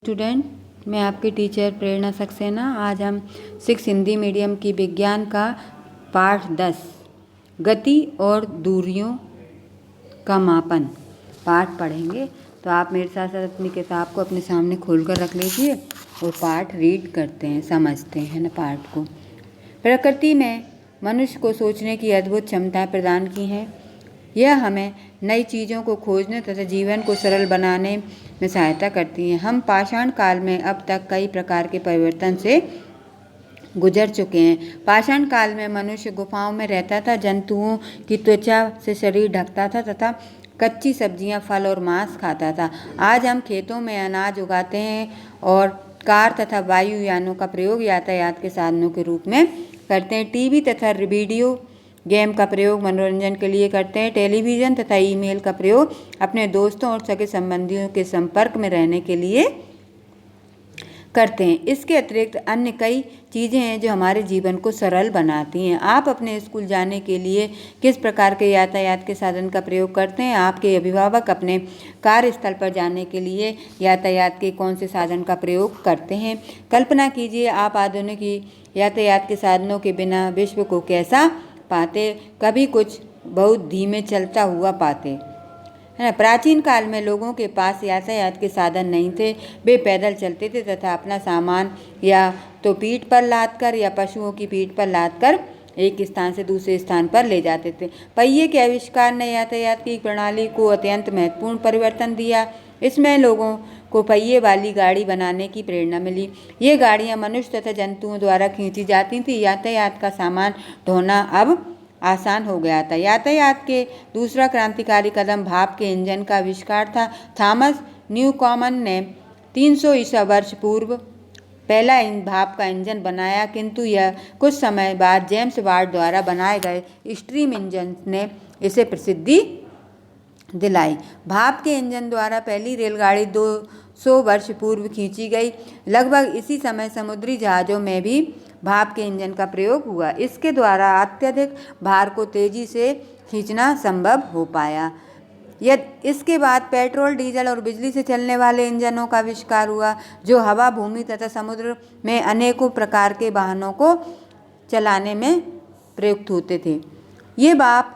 Student, मैं आपकी teacher प्रेरणा सक्सेना। आज हम 6 हिंदी मीडियम की विज्ञान का पाठ 10 गति और दूरियों का मापन पाठ पढ़ेंगे। तो आप मेरे साथ साथ अपनी किताब को अपने सामने खोल कर रख लीजिए और पाठ रीड करते हैं, समझते हैं ना पाठ को। प्रकृति में मनुष्य को सोचने की अद्भुत क्षमताएं प्रदान की हैं। यह हमें नई चीज़ों को खोजने तथा जीवन को सरल बनाने में सहायता करती हैं। हम पाषाण काल में अब तक कई प्रकार के परिवर्तन से गुजर चुके हैं। पाषाण काल में मनुष्य गुफाओं में रहता था, जंतुओं की त्वचा से शरीर ढकता था तथा कच्ची सब्जियां, फल और मांस खाता था। आज हम खेतों में अनाज उगाते हैं और कार तथा वायुयानों का प्रयोग यातायात के साधनों के रूप में करते हैं। टीवी तथा वीडियो गेम का प्रयोग मनोरंजन के लिए करते हैं। टेलीविज़न तथा ईमेल का प्रयोग अपने दोस्तों और सगे संबंधियों के संपर्क में रहने के लिए करते हैं। इसके अतिरिक्त अन्य कई चीज़ें हैं जो हमारे जीवन को सरल बनाती हैं। आप अपने स्कूल जाने के लिए किस प्रकार के यातायात के साधन का प्रयोग करते हैं? आपके अभिभावक अपने कार्यस्थल पर जाने के लिए यातायात के कौन से साधन का प्रयोग करते हैं? कल्पना कीजिए, आप आधुनिक यातायात के साधनों के बिना विश्व को कैसा पाते? कभी कुछ बहुत धीमे चलता हुआ पाते, है ना। प्राचीन काल में लोगों के पास यातायात के साधन नहीं थे। वे पैदल चलते थे तथा अपना सामान या तो पीठ पर लाद कर या पशुओं की पीठ पर लाद कर एक स्थान से दूसरे स्थान पर ले जाते थे। पहिए के आविष्कार ने यातायात की प्रणाली को अत्यंत महत्वपूर्ण परिवर्तन दिया। इसमें लोगों को पहिए वाली गाड़ी बनाने की प्रेरणा मिली। ये गाड़ियां मनुष्य तथा जंतुओं द्वारा खींची जाती थी। यातायात का सामान ढोना अब आसान हो गया था। यातायात के दूसरा क्रांतिकारी कदम भाप के इंजन का आविष्कार था। थॉमस न्यूकॉमन ने 300 ईसा वर्ष पूर्व पहला भाप का इंजन बनाया, किंतु यह कुछ समय बाद जेम्स वाट द्वारा बनाए गए स्टीम इंजन ने इसे प्रसिद्धि दिलाई। भाप के इंजन द्वारा पहली रेलगाड़ी 200 वर्ष पूर्व खींची गई। लगभग इसी समय समुद्री जहाज़ों में भी भाप के इंजन का प्रयोग हुआ। इसके द्वारा अत्यधिक भार को तेजी से खींचना संभव हो पाया। इसके बाद पेट्रोल, डीजल और बिजली से चलने वाले इंजनों का आविष्कार हुआ, जो हवा, भूमि तथा समुद्र में अनेकों प्रकार के वाहनों को चलाने में प्रयुक्त होते थे। ये भाप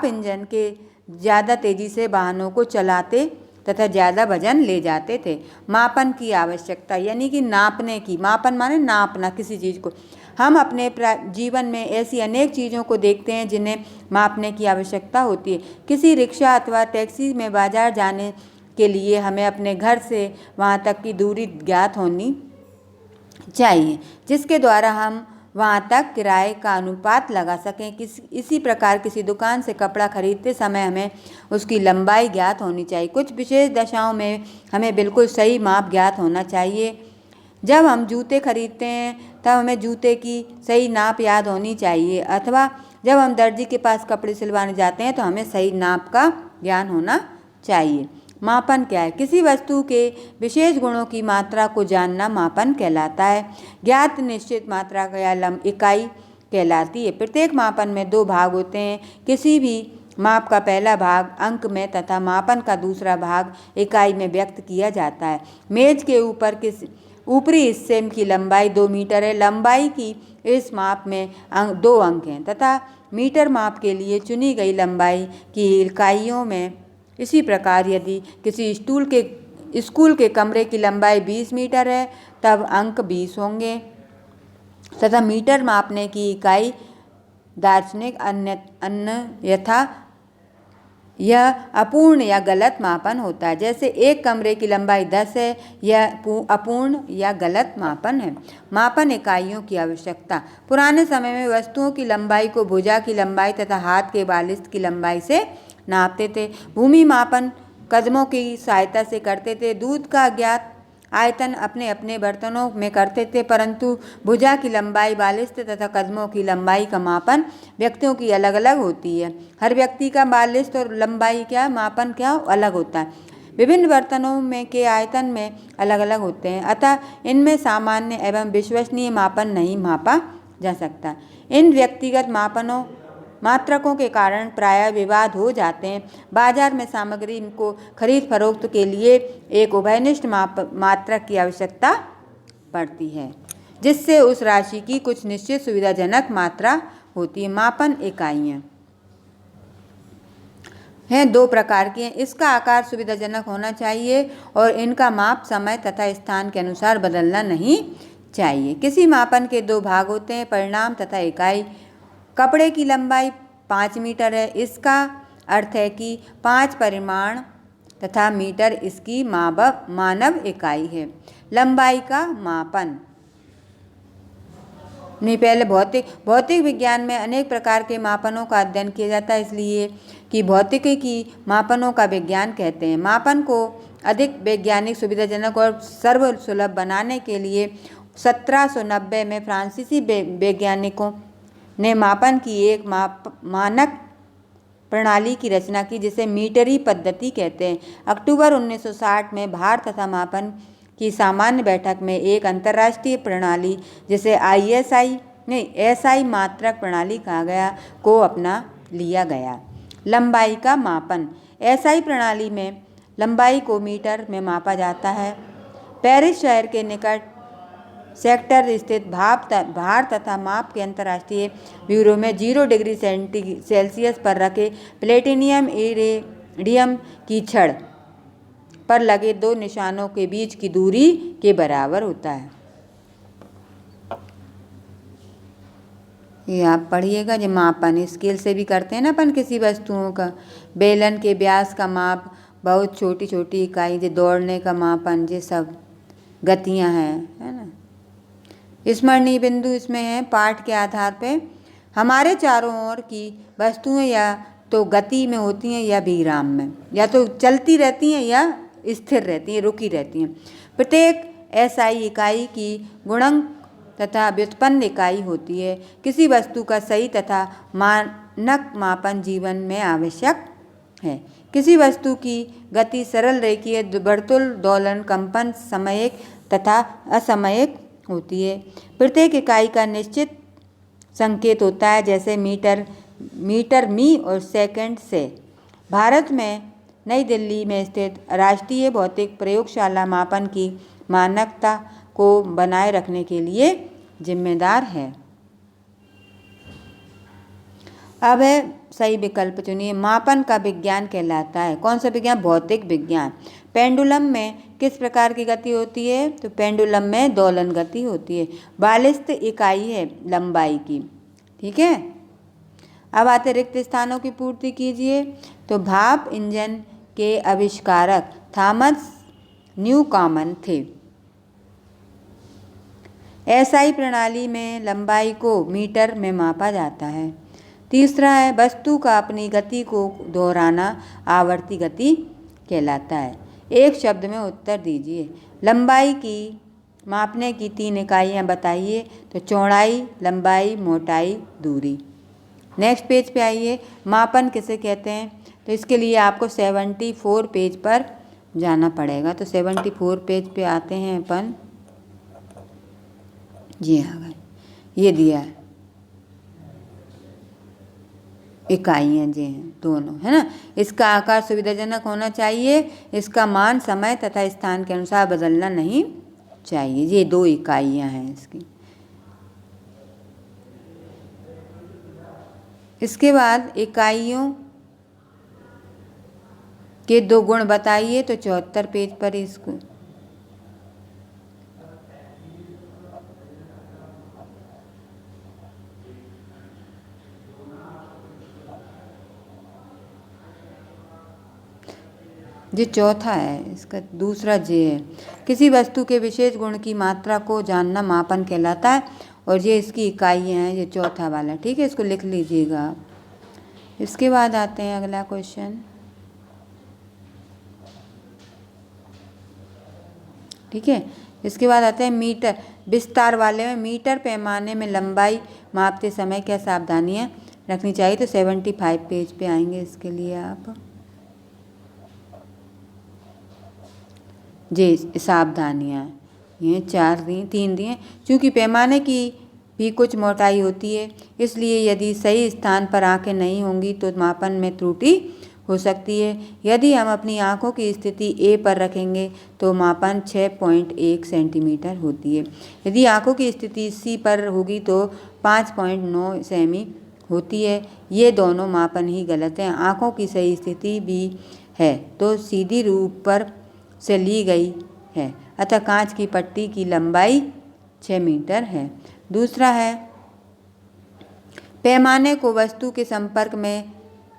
इंजन के ज़्यादा तेजी से वाहनों को चलाते तथा ज़्यादा वजन ले जाते थे। मापन की आवश्यकता, यानी कि नापने की। मापन माने नापना किसी चीज़ को। हम अपने जीवन में ऐसी अनेक चीज़ों को देखते हैं जिन्हें मापने की आवश्यकता होती है। किसी रिक्शा अथवा टैक्सी में बाजार जाने के लिए हमें अपने घर से वहाँ तक की दूरी ज्ञात होनी चाहिए, जिसके द्वारा हम वहाँ तक किराए का अनुपात लगा सकें। इसी प्रकार किसी दुकान से कपड़ा खरीदते समय हमें उसकी लंबाई ज्ञात होनी चाहिए। कुछ विशेष दशाओं में हमें बिल्कुल सही माप ज्ञात होना चाहिए। जब हम जूते खरीदते हैं तब हमें जूते की सही नाप याद होनी चाहिए, अथवा जब हम दर्जी के पास कपड़े सिलवाने जाते हैं तो हमें सही नाप का ज्ञान होना चाहिए। मापन क्या है? किसी वस्तु के विशेष गुणों की मात्रा को जानना मापन कहलाता है। ज्ञात निश्चित मात्रा या इकाई कहलाती है। प्रत्येक मापन में 2 भाग होते हैं। किसी भी माप का पहला भाग अंक में तथा मापन का दूसरा भाग इकाई में व्यक्त किया जाता है। मेज के ऊपरी हिस्से की लंबाई 2 मीटर है। लंबाई की इस माप में 2 अंक हैं तथा मीटर माप के लिए चुनी गई लंबाई की इकाइयों में। इसी प्रकार यदि किसी स्कूल के कमरे की लंबाई 20 मीटर है तब अंक 20 होंगे तथा मीटर मापने की इकाई दार्शनिक अन्यथा यह अपूर्ण या गलत मापन होता है। जैसे एक कमरे की लंबाई 10 है, यह अपूर्ण या गलत मापन है। मापन इकाइयों की आवश्यकता। पुराने समय में वस्तुओं की लंबाई को भुजा की लंबाई तथा हाथ के बालिश्त की लंबाई से नापते थे। भूमि मापन कदमों की सहायता से करते थे। दूध का ज्ञात आयतन अपने अपने बर्तनों में करते थे, परंतु भुजा की लंबाई, बालिश्त तथा कदमों की लंबाई का मापन व्यक्तियों की अलग अलग होती है। हर व्यक्ति का बालिश्त और लंबाई मापन अलग होता है। विभिन्न बर्तनों में के आयतन में अलग अलग होते हैं, अतः इनमें सामान्य एवं विश्वसनीय मापन नहीं मापा जा सकता। इन व्यक्तिगत मापनों मात्रकों के कारण प्रायः विवाद हो जाते हैं। बाजार में सामग्री को खरीद फरोख्त के लिए एक उभयनिष्ठ मात्रक की आवश्यकता पड़ती है, जिससे उस राशि की कुछ निश्चित सुविधाजनक मात्रा होती है। मापन इकाइयाँ हैं दो प्रकार की हैं। इसका आकार सुविधाजनक होना चाहिए और इनका माप समय तथा स्थान के अनुसार बदलना नहीं चाहिए। किसी मापन के दो भाग होते हैं, परिमाण तथा इकाई। कपड़े की लंबाई 5 मीटर है। इसका अर्थ है कि 5 परिमाण तथा मीटर इसकी मानव इकाई है। लंबाई का मापन नहीं, पहले भौतिक विज्ञान में अनेक प्रकार के मापनों का अध्ययन किया जाता है, इसलिए कि भौतिकी की मापनों का विज्ञान कहते हैं। मापन को अधिक वैज्ञानिक, सुविधाजनक और सर्वसुलभ बनाने के लिए 1790 में फ्रांसीसी वैज्ञानिकों ने मापन की एक मानक प्रणाली की रचना की, जिसे मीटरी पद्धति कहते हैं। अक्टूबर 1960 में भार तथा मापन की सामान्य बैठक में एक अंतर्राष्ट्रीय प्रणाली, जिसे SI मात्रक प्रणाली कहा गया, को अपना लिया गया। लंबाई का मापन। SI प्रणाली में लंबाई को मीटर में मापा जाता है। पेरिस शहर के निकट सेक्टर स्थित भार तथा माप के अंतर्राष्ट्रीय ब्यूरो में 0 डिग्री सेल्सियस पर रखे प्लेटिनियम इरेडियम की छड़ पर लगे दो निशानों के बीच की दूरी के बराबर होता है। ये आप पढ़िएगा। जो मापन स्केल से भी करते हैं ना अपन किसी वस्तुओं का। बेलन के व्यास का माप, बहुत छोटी छोटी इकाई, जो दौड़ने का मापन, ये सब गतियां हैं, है ना। स्मरणीय बिंदु इसमें है, पाठ के आधार पे हमारे चारों ओर की वस्तुएं या तो गति में होती हैं या विराम में, या तो चलती रहती हैं या स्थिर रहती हैं, रुकी रहती हैं। प्रत्येक SI इकाई की गुणक तथा व्युत्पन्न इकाई होती है। किसी वस्तु का सही तथा मानक मापन जीवन में आवश्यक है। किसी वस्तु की गति सरल रेखीय, वर्तुल, दोलन, कंपन समयिक तथा असमयिक होती है। प्रत्येक इकाई का निश्चित संकेत होता है, जैसे मीटर मी और सेकंड से। भारत में नई दिल्ली में स्थित राष्ट्रीय भौतिक प्रयोगशाला मापन की मानकता को बनाए रखने के लिए जिम्मेदार है। अब है सही विकल्प चुनिए। मापन का विज्ञान कहलाता है कौन सा विज्ञान? भौतिक विज्ञान। पेंडुलम में किस प्रकार की गति होती है? तो पेंडुलम में दोलन गति होती है। 42 इकाई है लंबाई की, ठीक है। अब आते रिक्त स्थानों की पूर्ति कीजिए। तो भाप इंजन के आविष्कारक थॉमस न्यूकॉमन थे। SI प्रणाली में लंबाई को मीटर में मापा जाता है। तीसरा है, वस्तु का अपनी गति को दोहराना आवर्ती गति कहलाता है। एक शब्द में उत्तर दीजिए। लंबाई की मापने की 3 इकाइयाँ बताइए। तो चौड़ाई, लंबाई, मोटाई, दूरी। नेक्स्ट पेज पे आइए। मापन किसे कहते हैं? तो इसके लिए आपको 74 पेज पर जाना पड़ेगा। तो 74 पेज पे आते हैं अपन। जी हाँ, ये दिया है इकाइयाँ जी हैं दोनों, है ना। इसका आकार सुविधाजनक होना चाहिए। इसका मान समय तथा स्थान के अनुसार बदलना नहीं चाहिए। ये 2 इकाइयाँ हैं इसकी। इसके बाद इकाइयों के 2 गुण बताइए। तो 74 पेज पर इसको ये चौथा है, इसका दूसरा जे है। किसी वस्तु के विशेष गुण की मात्रा को जानना मापन कहलाता है और ये इसकी इकाइयाँ हैं। ये चौथा वाला, ठीक है, इसको लिख लीजिएगा आप। इसके बाद आते हैं अगला क्वेश्चन, ठीक है। इसके बाद आते हैं मीटर। विस्तार वाले में मीटर पैमाने में लंबाई मापते समय क्या सावधानियाँ रखनी चाहिए? तो 75 पेज पे आएंगे इसके लिए आप। जी सावधानियाँ ये 4 दी, 3 दिए। चूँकि पैमाने की भी कुछ मोटाई होती है, इसलिए यदि सही स्थान पर आंखें नहीं होंगी तो मापन में त्रुटि हो सकती है। यदि हम अपनी आंखों की स्थिति ए पर रखेंगे तो मापन 6.1 सेंटीमीटर होती है। यदि आंखों की स्थिति सी पर होगी तो 5.9 सेमी होती है। ये दोनों मापन ही गलत हैं। आंखों की सही स्थिति भी है तो सीधी रूप पर से ली गई है, अतः कांच की पट्टी की लंबाई 6 मीटर है। दूसरा है, पैमाने को वस्तु के संपर्क में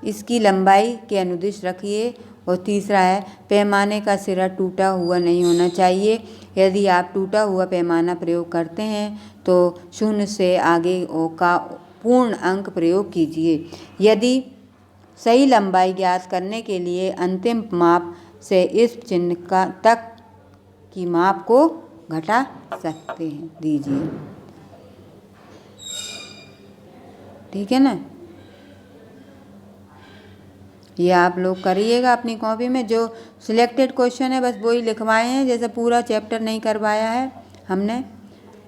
इसकी लंबाई के अनुदिश रखिए। और तीसरा है, पैमाने का सिरा टूटा हुआ नहीं होना चाहिए। यदि आप टूटा हुआ पैमाना प्रयोग करते हैं तो 0 से आगे का पूर्ण अंक प्रयोग कीजिए। यदि सही लंबाई ज्ञात करने के लिए अंतिम माप से इस चिन्ह तक की माप को घटा सकते हैं दीजिए। ठीक है ना, ये आप लोग करिएगा अपनी कॉपी में। जो सिलेक्टेड क्वेश्चन है बस वही लिखवाए हैं, जैसे पूरा चैप्टर नहीं करवाया है हमने।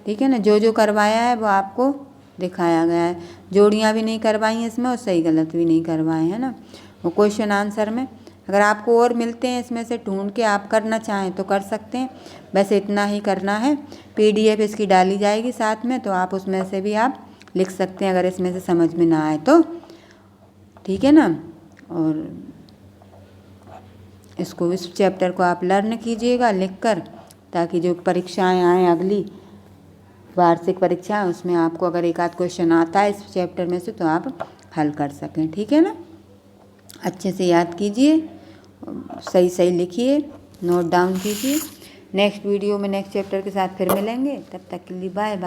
ठीक है ना, जो जो करवाया है वो आपको दिखाया गया है। जोड़ियाँ भी नहीं करवाई हैं इसमें और सही गलत भी नहीं करवाए हैं ना वो क्वेश्चन आंसर में। अगर आपको और मिलते हैं इसमें से ढूंढ के आप करना चाहें तो कर सकते हैं, वैसे इतना ही करना है। PDF इसकी डाली जाएगी साथ में, तो आप उसमें से भी आप लिख सकते हैं अगर इसमें से समझ में ना आए तो। ठीक है ना, और इसको इस चैप्टर को आप लर्न कीजिएगा लिखकर, ताकि जो परीक्षाएं आएँ अगली वार्षिक परीक्षा उसमें आपको अगर एक आध क्वेश्चन आता है इस चैप्टर में से तो आप हल कर सकें। ठीक है ना, अच्छे से याद कीजिए, सही सही लिखिए, नोट डाउन कीजिए। नेक्स्ट वीडियो में नेक्स्ट चैप्टर के साथ फिर मिलेंगे, तब तक के लिए बाय बाय।